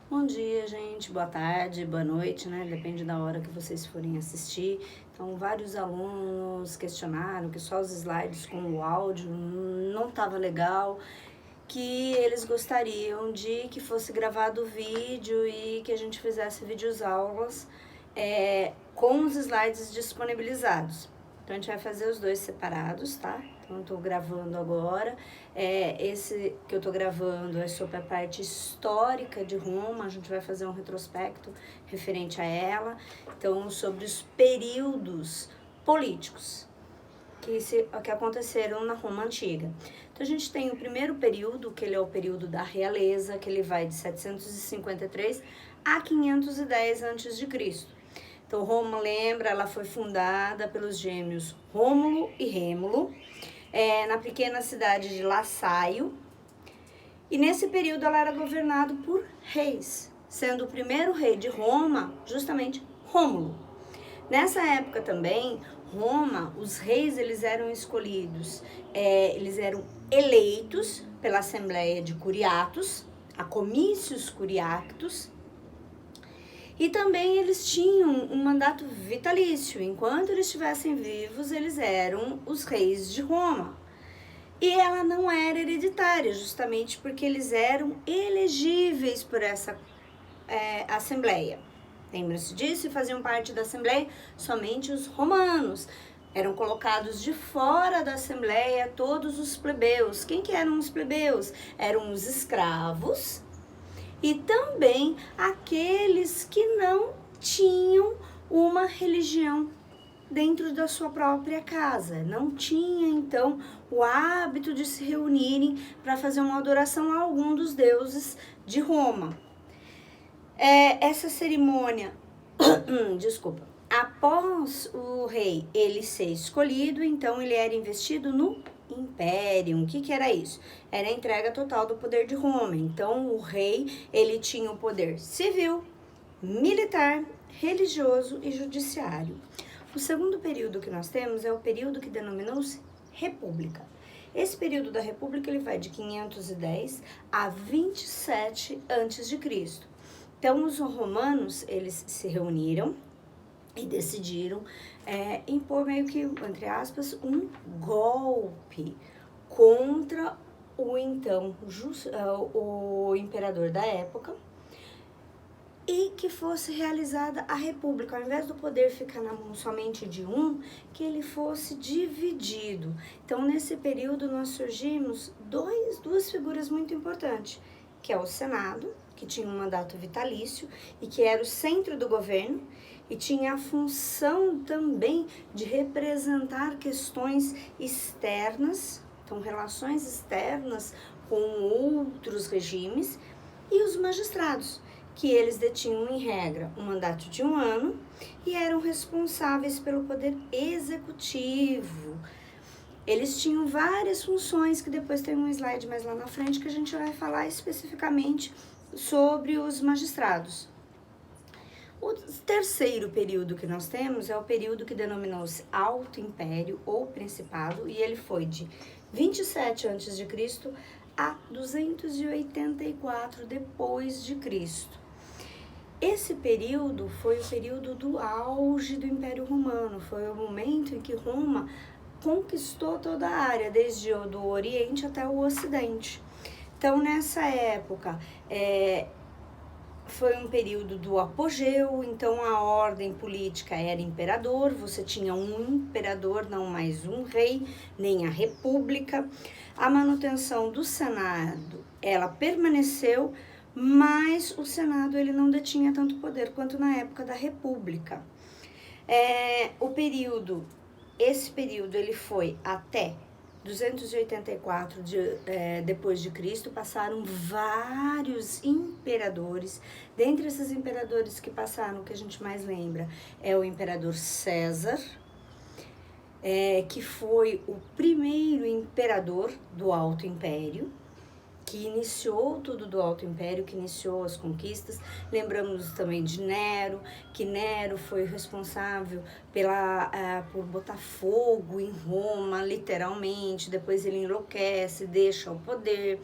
Bom dia, gente. Boa tarde, boa noite, né? Depende da hora que vocês forem assistir. Então, vários alunos questionaram que só os slides com o áudio não estava legal, que eles gostariam de que fosse gravado o vídeo e que a gente fizesse vídeos aulas com os slides disponibilizados. Então, a gente vai fazer os dois separados, tá? Então, eu tô gravando agora. Esse que eu tô gravando é sobre a parte histórica de Roma. A gente vai fazer um retrospecto referente a ela. Então, sobre os períodos políticos que aconteceram na Roma Antiga. Então, a gente tem o primeiro período, que ele é o período da realeza, que ele vai de 753 a 510 a.C. Então, Roma, lembra, ela foi fundada pelos gêmeos Rômulo e Rêmulo, na pequena cidade de Lassaio. E nesse período ela era governada por reis, sendo o primeiro rei de Roma justamente Rômulo. Nessa época também, Roma, os reis eles eram escolhidos, eles eram eleitos pela Assembleia de Curiatos, a Comícios Curiatos. E também eles tinham um mandato vitalício. Enquanto eles estivessem vivos, eles eram os reis de Roma. E ela não era hereditária, justamente porque eles eram elegíveis por essa assembleia. Lembra-se disso? E faziam parte da assembleia somente os romanos. Eram colocados de fora da assembleia todos os plebeus. Quem que eram os plebeus? Eram os escravos e também aqueles que não tinham uma religião dentro da sua própria casa. Não tinha, então, o hábito de se reunirem para fazer uma adoração a algum dos deuses de Roma. Essa cerimônia, após o rei ele ser escolhido, então ele era investido no Império. O que era isso? Era a entrega total do poder de Roma. Então, o rei, ele tinha o poder civil, militar, religioso e judiciário. O segundo período que nós temos é o período que denominou-se República. Esse período da República, ele vai de 510 a 27 a.C. Então, os romanos, eles se reuniram e decidiram impor meio que, entre aspas, um golpe contra o então o imperador da época e que fosse realizada a república, ao invés do poder ficar na mão somente de um, que ele fosse dividido. Então, nesse período, nós surgimos duas figuras muito importantes, que é o Senado, que tinha um mandato vitalício e que era o centro do governo, e tinha a função também de representar questões externas, então relações externas com outros regimes, e os magistrados, que eles detinham em regra um mandato de 1 ano e eram responsáveis pelo poder executivo. Eles tinham várias funções, que depois tem um slide mais lá na frente que a gente vai falar especificamente sobre os magistrados. O terceiro período que nós temos é o período que denominou-se Alto Império ou Principado, e ele foi de 27 a.C. a 284 depois de Cristo. Esse período foi o período do auge do Império Romano, foi o momento em que Roma conquistou toda a área, desde o Oriente até o Ocidente. Então, nessa época, foi um período do apogeu, então a ordem política era imperador, você tinha um imperador, não mais um rei, nem a república. A manutenção do Senado, ela permaneceu, mas o Senado ele não detinha tanto poder quanto na época da república. Esse período ele foi até 284 depois de Cristo, passaram vários imperadores. Dentre esses imperadores que passaram, o que a gente mais lembra é o imperador César, que foi o primeiro imperador do Alto Império. que iniciou tudo do Alto Império, que iniciou as conquistas. Lembramos também de Nero, que Nero foi responsável por botar fogo em Roma, literalmente. Depois ele enlouquece, deixa o poder.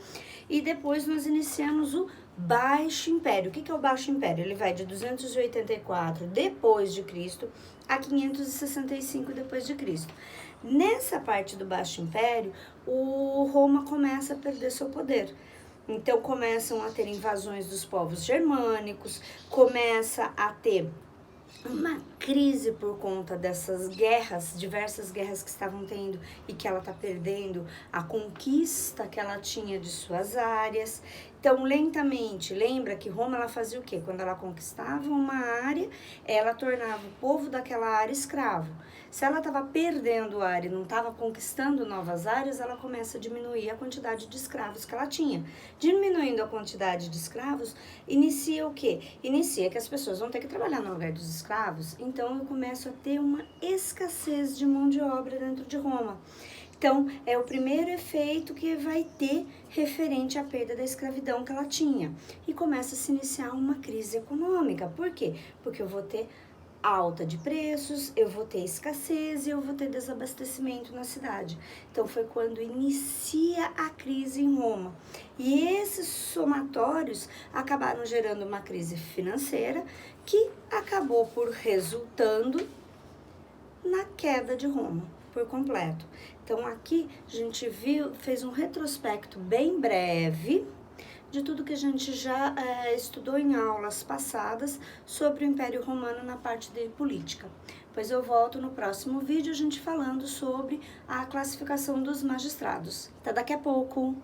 E depois nós iniciamos o Baixo Império. O que é o Baixo Império? Ele vai de 284 depois de Cristo a 565 depois de Cristo. Nessa parte do Baixo Império, o Roma começa a perder seu poder. Então começam a ter invasões dos povos germânicos, começa a ter uma crise por conta dessas guerras, diversas guerras que estavam tendo e que ela está perdendo a conquista que ela tinha de suas áreas. Então, lentamente, lembra que Roma ela fazia o quê? Quando ela conquistava uma área, ela tornava o povo daquela área escravo. Se ela estava perdendo a área e não estava conquistando novas áreas, ela começa a diminuir a quantidade de escravos que ela tinha. Diminuindo a quantidade de escravos, inicia o quê? Inicia que as pessoas vão ter que trabalhar no lugar dos escravos, então eu começo a ter uma escassez de mão de obra dentro de Roma. Então, é o primeiro efeito que vai ter referente à perda da escravidão que ela tinha. E começa a se iniciar uma crise econômica. Por quê? Porque eu vou ter alta de preços, eu vou ter escassez e eu vou ter desabastecimento na cidade. Então, foi quando inicia a crise em Roma. E esses somatórios acabaram gerando uma crise financeira que acabou por resultando na queda de Roma por completo. Então aqui a gente fez um retrospecto bem breve de tudo que a gente já estudou em aulas passadas sobre o Império Romano na parte de política. Pois eu volto no próximo vídeo a gente falando sobre a classificação dos magistrados. Até daqui a pouco!